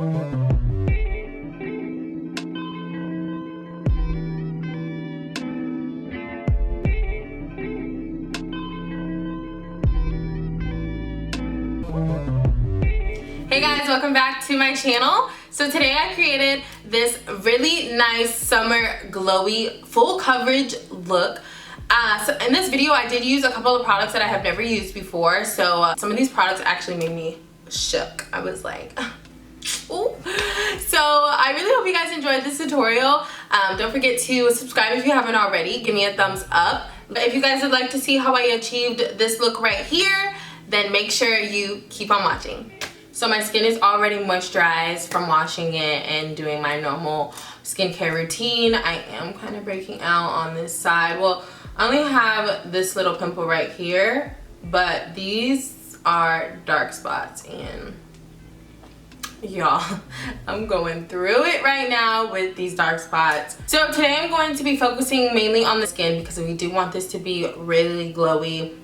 Hey guys, welcome back to my channel. So today I created this really nice summer glowy full coverage look. So in this video I did use a couple of products that I have never used before. So some of these products actually made me shook. I was like, ooh. So I really hope you guys enjoyed this tutorial. Don't forget to subscribe if you haven't already. Give me a thumbs up. But if you guys would like to see how I achieved this look right here, then make sure you keep on watching. So my skin is already moisturized from washing it and doing my normal skincare routine. I am kind of breaking out on this side. Well, I only have this little pimple right here, but these are dark spots and y'all, I'm going through it right now with these dark spots. So today I'm going to be focusing mainly on the skin because we do want this to be really glowy.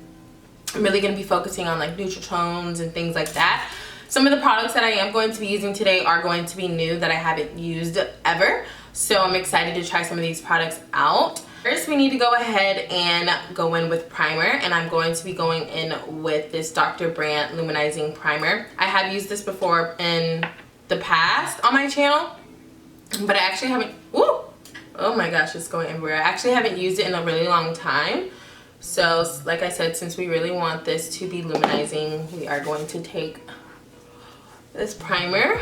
I'm really going to be focusing on like neutral tones and things like that. Some of the products that I am going to be using today are going to be new that I haven't used ever. So I'm excited to try some of these products out. First, we need to go ahead and go in with primer. And I'm going to be going in with this Dr. Brandt Luminizing Primer. I have used this before in the past on my channel, but I actually haven't, ooh, oh my gosh, it's going everywhere. I actually haven't used it in a really long time. So like I said, since we really want this to be luminizing, we are going to take this primer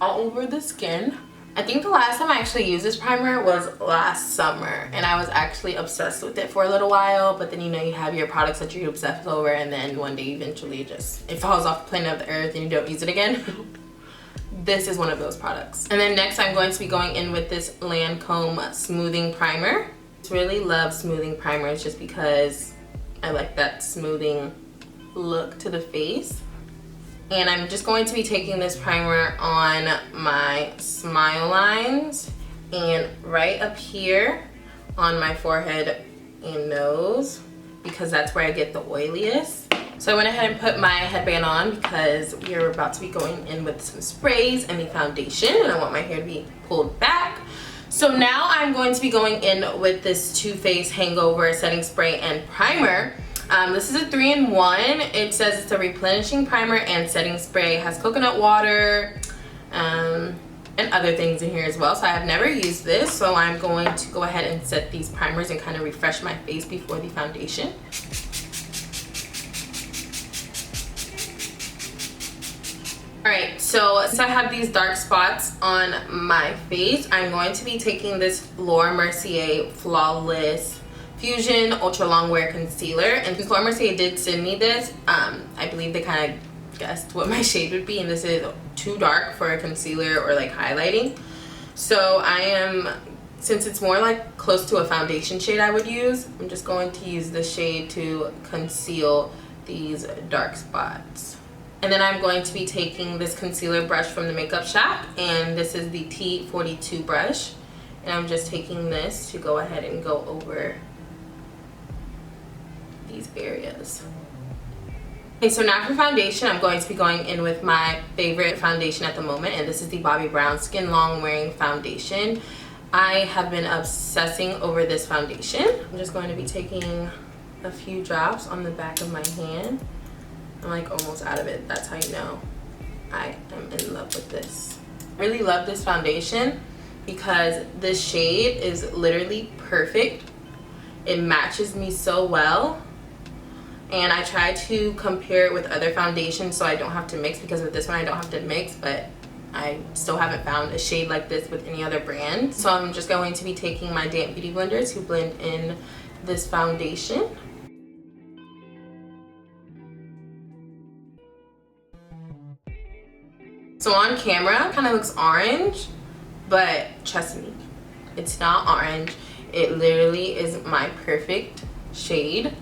all over the skin. I think the last time I actually used this primer was last summer, and I was actually obsessed with it for a little while. But then, you know, you have your products that you're obsessed over, and then one day eventually just it falls off the planet of the earth and you don't use it again. This is one of those products. And then next I'm going to be going in with this Lancome Smoothing Primer. I really love smoothing primers just because I like that smoothing look to the face. And I'm just going to be taking this primer on my smile lines and right up here on my forehead and nose because that's where I get the oiliest. So I went ahead and put my headband on because we are about to be going in with some sprays and the foundation, and I want my hair to be pulled back. So now I'm going to be going in with this Too Faced Hangover Setting Spray and Primer. This is a 3-in-1. It says it's a replenishing primer and setting spray. It has coconut water and other things in here as well. So I have never used this, so I'm going to go ahead and set these primers and kind of refresh my face before the foundation. Alright, so since I have these dark spots on my face, I'm going to be taking this Laura Mercier Flawless Fusion Ultra Long Wear Concealer. And since Laura Mercier did send me this, I believe they kind of guessed what my shade would be, and this is too dark for a concealer or like highlighting. So I am, since it's more like close to a foundation shade I would use, I'm just going to use this shade to conceal these dark spots. And then I'm going to be taking this concealer brush from the Makeup Shack, and this is the T42 brush. And I'm just taking this to go ahead and go over these areas. Okay, so now for foundation, I'm going to be going in with my favorite foundation at the moment, and this is the Bobbi Brown Skin Long Wearing Foundation. I have been obsessing over this foundation. I'm just going to be taking a few drops on the back of my hand. I'm like almost out of it. That's how you know I am in love with this. I really love this foundation because this shade is literally perfect. It matches me so well. And I try to compare it with other foundations so I don't have to mix, because with this one I don't have to mix, but I still haven't found a shade like this with any other brand. So I'm just going to be taking my damp beauty blender to blend in this foundation. So on camera, it kind of looks orange, but trust me, it's not orange. It literally is my perfect shade.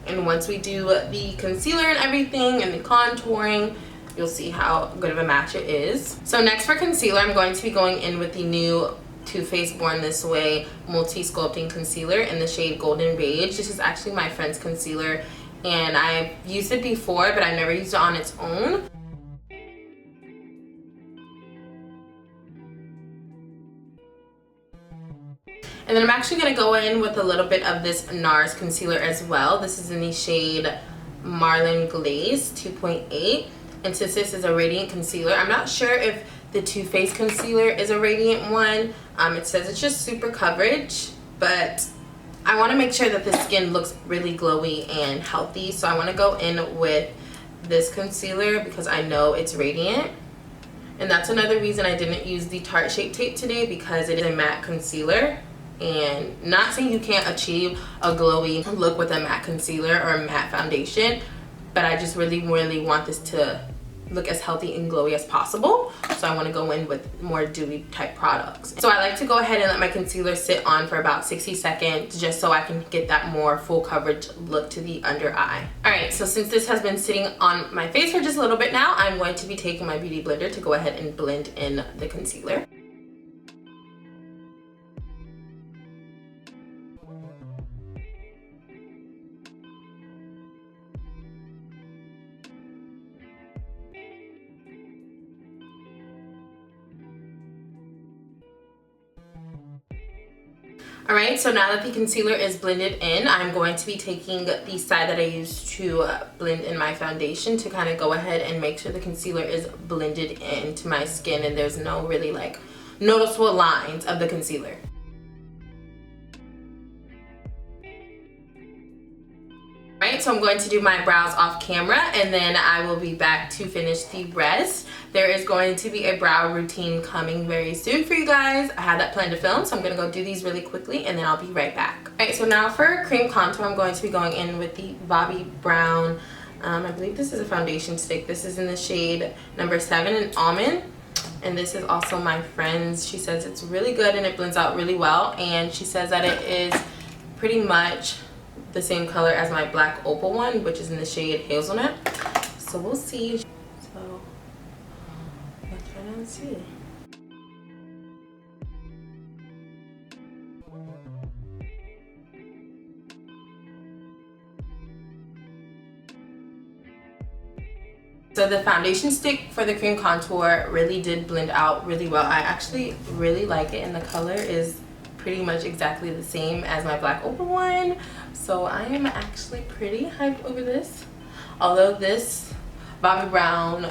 And once we do the concealer and everything and the contouring, you'll see how good of a match it is. So next for concealer, I'm going to be going in with the new Too Faced Born This Way Multi-Sculpting Concealer in the shade Golden Beige. This is actually my friend's concealer, and I've used it before, but I've never used it on its own. And then I'm actually going to go in with a little bit of this NARS concealer as well. This is in the shade Marlin Glaze 2.8. And since this is a radiant concealer, I'm not sure if the Too Faced concealer is a radiant one. It says it's just super coverage, but I want to make sure that the skin looks really glowy and healthy. So I want to go in with this concealer because I know it's radiant. And that's another reason I didn't use the Tarte Shape Tape today, because it is a matte concealer. And not saying you can't achieve a glowy look with a matte concealer or a matte foundation, but I just really want this to look as healthy and glowy as possible. So I want to go in with more dewy type products. So I like to go ahead and let my concealer sit on for about 60 seconds just so I can get that more full coverage look to the under eye. Alright, so since this has been sitting on my face for just a little bit now, I'm going to be taking my beauty blender to go ahead and blend in the concealer. Alright, so now that the concealer is blended in, I'm going to be taking the side that I used to blend in my foundation to kind of go ahead and make sure the concealer is blended into my skin and there's no really like noticeable lines of the concealer. Alright, so I'm going to do my brows off camera and then I will be back to finish the rest. There is going to be a brow routine coming very soon for you guys. I had that planned to film, so I'm going to go do these really quickly and then I'll be right back. Alright, so now for cream contour, I'm going to be going in with the Bobbi Brown. I believe this is a foundation stick. This is in the shade number 7 in Almond. And this is also my friend's. She says it's really good and it blends out really well. And she says that it is pretty much the same color as my black opal one, which is in the shade Hazelnut. So we'll see. So let's try and see. So the foundation stick for the cream contour really did blend out really well. I actually really like it and the color is pretty much exactly the same as my black opal one. So I am actually pretty hyped over this. Although this Bobbi Brown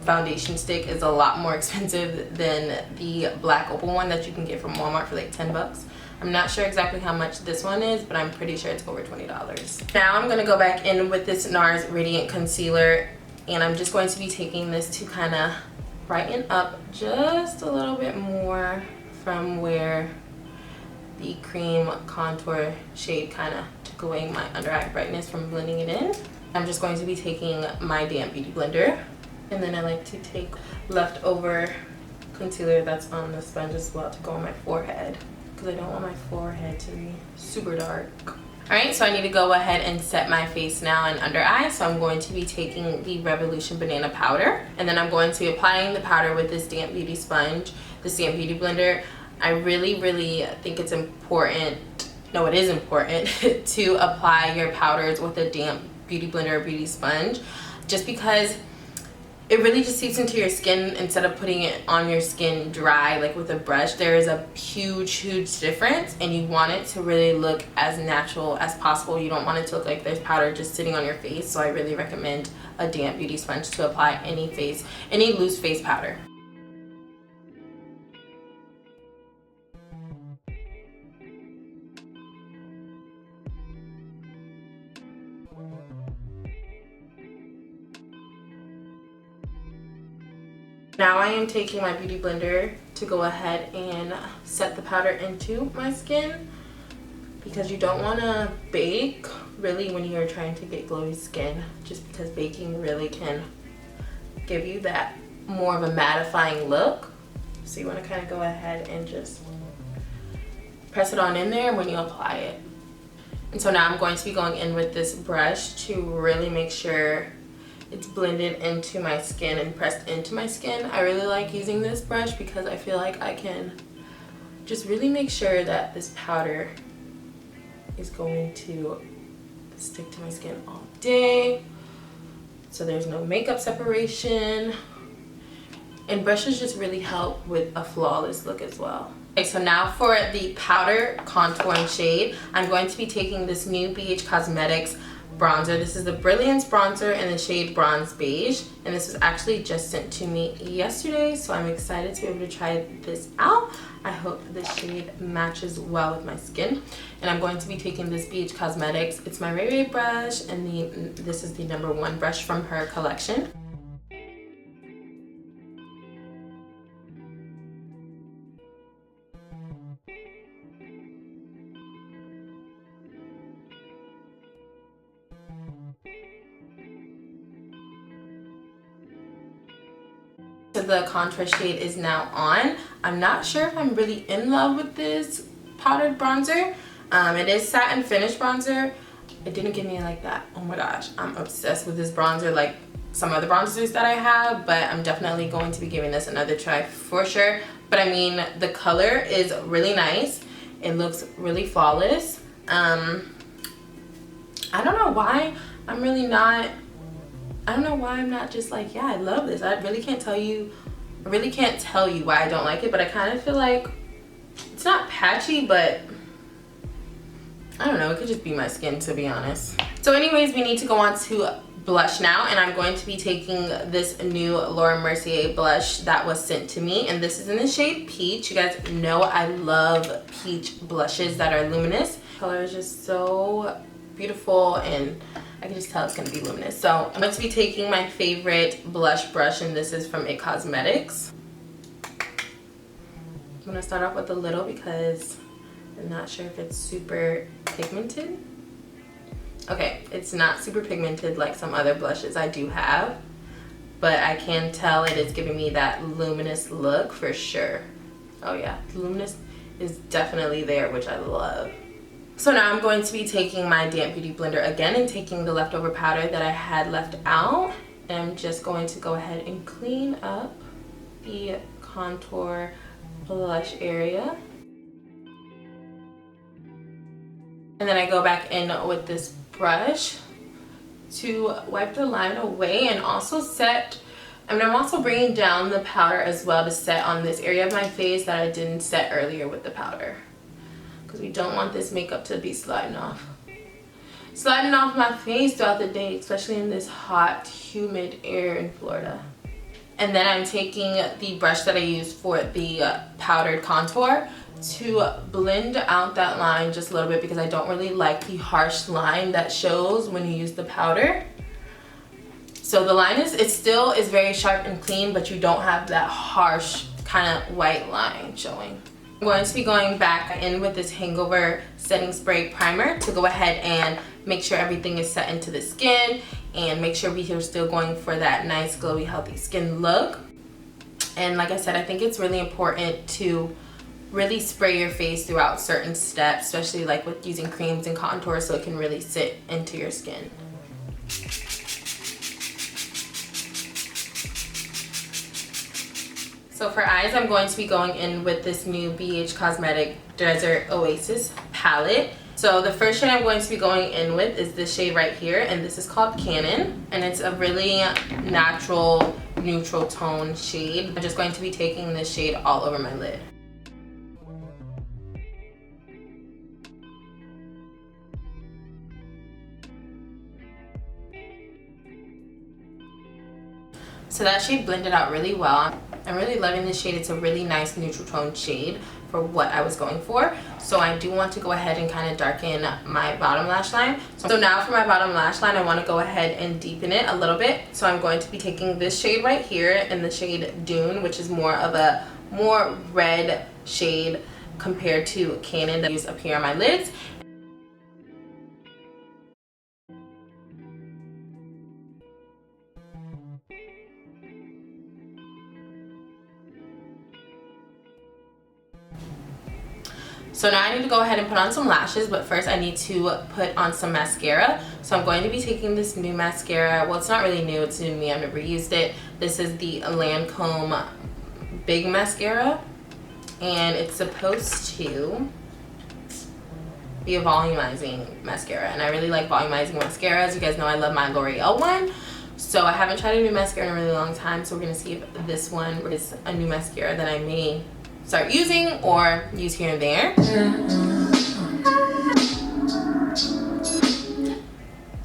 foundation stick is a lot more expensive than the black opal one that you can get from Walmart for like 10 bucks. I'm not sure exactly how much this one is, but I'm pretty sure it's over $20. Now I'm gonna go back in with this NARS Radiant Concealer and I'm just going to be taking this to kind of brighten up just a little bit more from where the cream contour shade kind of took away my under eye brightness from blending it in. I'm just going to be taking my damp beauty blender and then I like to take leftover concealer that's on the sponge as well to go on my forehead because I don't want my forehead to be super dark. Alright, so I need to go ahead and set my face now and under eye. So I'm going to be taking the Revolution Banana Powder and then I'm going to be applying the powder with this damp beauty sponge, this damp beauty blender. I really think it's important, no it is important, to apply your powders with a damp beauty blender or beauty sponge just because it really just seeps into your skin instead of putting it on your skin dry like with a brush. There is a huge difference and you want it to really look as natural as possible. You don't want it to look like there's powder just sitting on your face, so I really recommend a damp beauty sponge to apply any loose face powder. Now I am taking my beauty blender to go ahead and set the powder into my skin because you don't want to bake really when you're trying to get glowy skin, just because baking really can give you that more of a mattifying look. So you want to kind of go ahead and just press it on in there when you apply it. And so now I'm going to be going in with this brush to really make sure it's blended into my skin and pressed into my skin. I really like using this brush because I feel like I can just really make sure that this powder is going to stick to my skin all day so there's no makeup separation. And brushes just really help with a flawless look as well. Okay, so now for the powder contouring shade, I'm going to be taking this new BH Cosmetics bronzer. This is the Brilliance bronzer in the shade Bronze Beige, and this was actually just sent to me yesterday, so I'm excited to be able to try this out. I hope this shade matches well with my skin. And I'm going to be taking this BH Cosmetics. It's my Ray Ray brush, and this is the #1 brush from her collection. So the contour shade is now on. I'm not sure if I'm really in love with this powdered bronzer. It is satin finish bronzer. It didn't give me like that. Oh my gosh, I'm obsessed with this bronzer like some other bronzers that I have, but I'm definitely going to be giving this another try for sure. But I mean, the color is really nice. It looks really flawless. I don't know why I'm really not, I don't know why I'm not just like, yeah, I love this. I really can't tell you why I don't like it, but I kind of feel like it's not patchy, but I don't know, it could just be my skin, to be honest. So anyways, we need to go on to blush now, and I'm going to be taking this new Laura Mercier blush that was sent to me, and this is in the shade Peach. You guys know I love peach blushes that are luminous. The color is just so beautiful, and I can just tell it's gonna be luminous. So I'm going to be taking my favorite blush brush, and this is from It Cosmetics. I'm gonna start off with a little because I'm not sure if it's super pigmented. Okay, it's not super pigmented like some other blushes I do have, but I can tell it is giving me that luminous look for sure. Oh yeah, the luminous is definitely there, which I love. So now I'm going to be taking my damp beauty blender again and taking the leftover powder that I had left out, and I'm just going to go ahead and clean up the contour blush area. And then I go back in with this brush to wipe the line away and also set, and I'm also bringing down the powder as well to set on this area of my face that I didn't set earlier with the powder, because we don't want this makeup to be sliding off my face throughout the day, especially in this hot, humid air in Florida. And then I'm taking the brush that I used for the powdered contour to blend out that line just a little bit, because I don't really like the harsh line that shows when you use the powder. So the line it still is very sharp and clean, but you don't have that harsh kind of white line showing. I'm going to be going back in with this Hangover Setting Spray Primer to go ahead and make sure everything is set into the skin and make sure we are still going for that nice, glowy, healthy skin look. And like I said, I think it's really important to really spray your face throughout certain steps, especially like with using creams and contour, so it can really sit into your skin. So for eyes, I'm going to be going in with this new BH Cosmetic Desert Oasis palette. So the first shade I'm going to be going in with is this shade right here, and this is called Cannon, and it's a really natural neutral tone shade. I'm just going to be taking this shade all over my lid. So that shade blended out really well. I'm really loving this shade. It's a really nice neutral tone shade for what I was going for. So I do want to go ahead and kind of darken my bottom lash line. So now for my bottom lash line, I want to go ahead and deepen it a little bit. So I'm going to be taking this shade right here in the shade Dune, which is more of a more red shade compared to Cannon that I use up here on my lids. So now I need to go ahead and put on some lashes, but first I need to put on some mascara. So I'm going to be taking this new mascara. Well, it's not really new, it's new to me, I've never used it. This is the Lancome Big Mascara, and it's supposed to be a volumizing mascara, and I really like volumizing mascaras. You guys know I love my L'Oreal one. So I haven't tried a new mascara in a really long time, so we're gonna see if this one is a new mascara that I may start using or use here and there.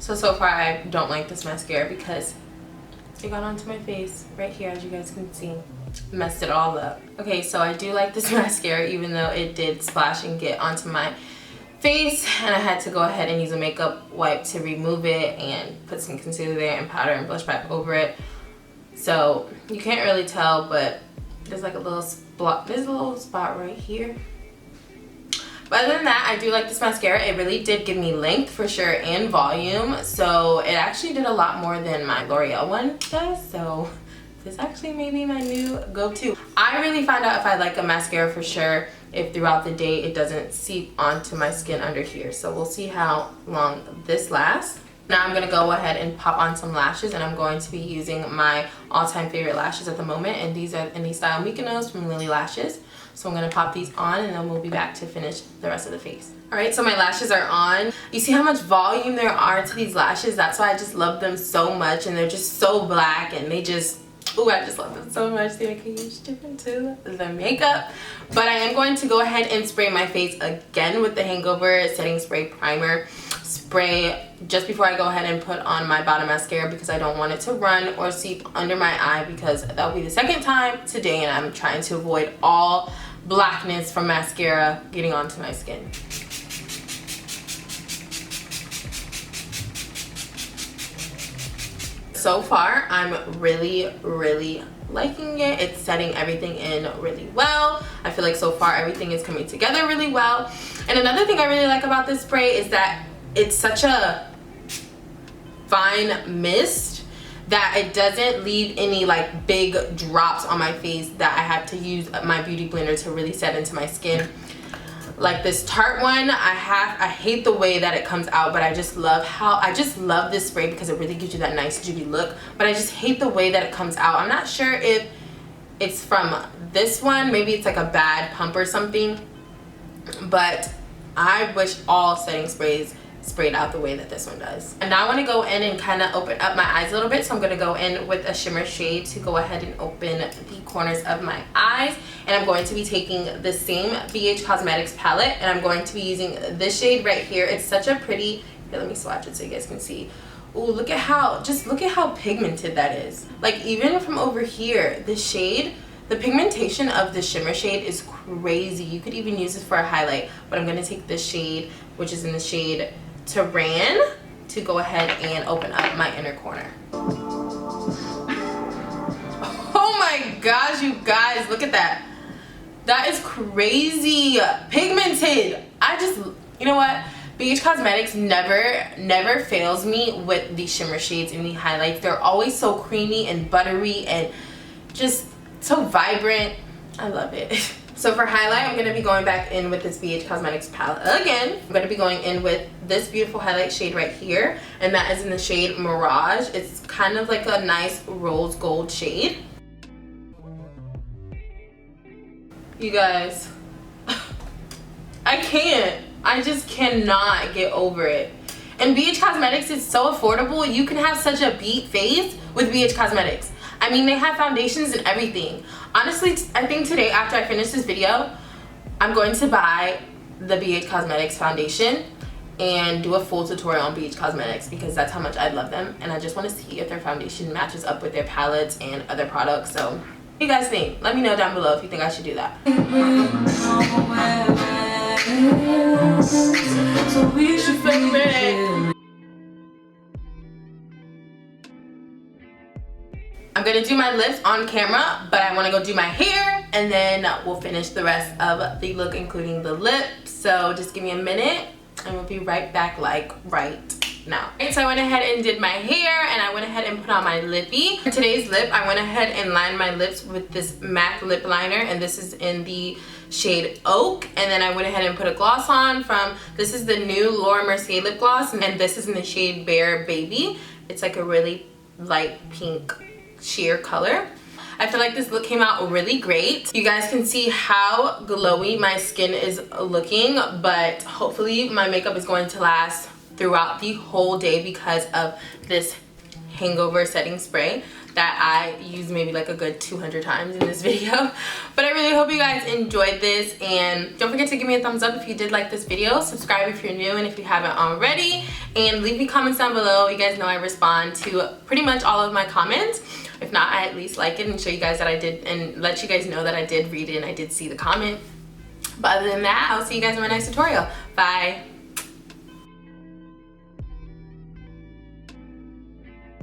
So far I don't like this mascara because it got onto my face right here, as you guys can see. Messed it all up. Okay, so I do like this mascara even though it did splash and get onto my face, and I had to go ahead and use a makeup wipe to remove it and put some concealer there and powder and blush back over it. So you can't really tell, but there's like a little spot, there's a little spot right here. But other than that, I do like this mascara. It really did give me length for sure and volume, so it actually did a lot more than my L'Oreal one does. So this actually may be my new go-to. I really find out if I like a mascara for sure if throughout the day it doesn't seep onto my skin under here. So we'll see how long this lasts. Now I'm gonna go ahead and pop on some lashes, and I'm going to be using my all-time favorite lashes at the moment, and these are in the style Mykonos from Lily Lashes. So I'm gonna pop these on, and then we'll be back to finish the rest of the face. All right, so my lashes are on. You see how much volume there are to these lashes? That's why I just love them so much, and they're just so black, and they just, ooh, I just love them so much. They make a huge difference to the makeup. But I am going to go ahead and spray my face again with the Hangover Setting Spray Primer spray just before I go ahead and put on my bottom mascara, because I don't want it to run or seep under my eye, because that'll be the second time today, and I'm trying to avoid all blackness from mascara getting onto my skin. So far, I'm really liking it. It's setting everything in really well. I feel like so far everything is coming together really well. And another thing I really like about this spray is that it's such a fine mist that it doesn't leave any like big drops on my face that I have to use my beauty blender to really set into my skin. Like this Tarte one, I hate the way that it comes out, but I just love this spray because it really gives you that nice dewy look. But I just hate the way that it comes out. I'm not sure if it's from this one, maybe it's like a bad pump or something, but I wish all setting sprays sprayed out the way that this one does. And now I want to go in and kind of open up my eyes a little bit, so I'm going to go in with a shimmer shade to go ahead and open the corners of my eyes. And I'm going to be taking the same BH Cosmetics palette, and I'm going to be using this shade right here. It's such a pretty, here, let me swatch it so you guys can see. Ooh, look at how pigmented that is. Like even from over here, the shade, the pigmentation of the shimmer shade is crazy. You could even use this for a highlight, but I'm going to take this shade, which is in the shade Terran, to go ahead and open up my inner corner. Oh my gosh, you guys, look at that. That is crazy pigmented. You know what? BH Cosmetics never fails me with the shimmer shades and the highlights. They're always so creamy and buttery and just so vibrant. I love it. So for highlight, I'm going to be going back in with this BH Cosmetics palette again. I'm going to be going in with this beautiful highlight shade right here, and that is in the shade Mirage. It's kind of like a nice rose gold shade. You guys, I just cannot get over it. And BH Cosmetics is so affordable. You can have such a beat face with BH Cosmetics. I mean, they have foundations and everything. Honestly, I think today after I finish this video, I'm going to buy the BH Cosmetics foundation and do a full tutorial on BH Cosmetics, because that's how much I love them, and I just want to see if their foundation matches up with their palettes and other products. So what do you guys think? Let me know down below if you think I should do that. So we should film it. I'm gonna do my lips on camera, but I wanna go do my hair, and then we'll finish the rest of the look, including the lips. So just give me a minute, and we'll be right back, like right now. Okay, so I went ahead and did my hair, and I went ahead and put on my lippy. For today's lip, I went ahead and lined my lips with this MAC lip liner, and this is in the shade Oak. And then I went ahead and put a gloss on this is the new Laura Mercier lip gloss, and this is in the shade Bare Baby. It's like a really light pink sheer color. I feel like this look came out really great. You guys can see how glowy my skin is looking, but hopefully my makeup is going to last throughout the whole day because of this hangover setting spray that I use maybe like a good 200 times in this video. But I really hope you guys enjoyed this, and don't forget to give me a thumbs up if you did like this video. Subscribe if you're new and if you haven't already, and leave me comments down below. You guys know I respond to pretty much all of my comments. If not, I at least like it and show you guys that I did, and let you guys know that I did read it and I did see the comment. But other than that, I'll see you guys in my next tutorial. Bye.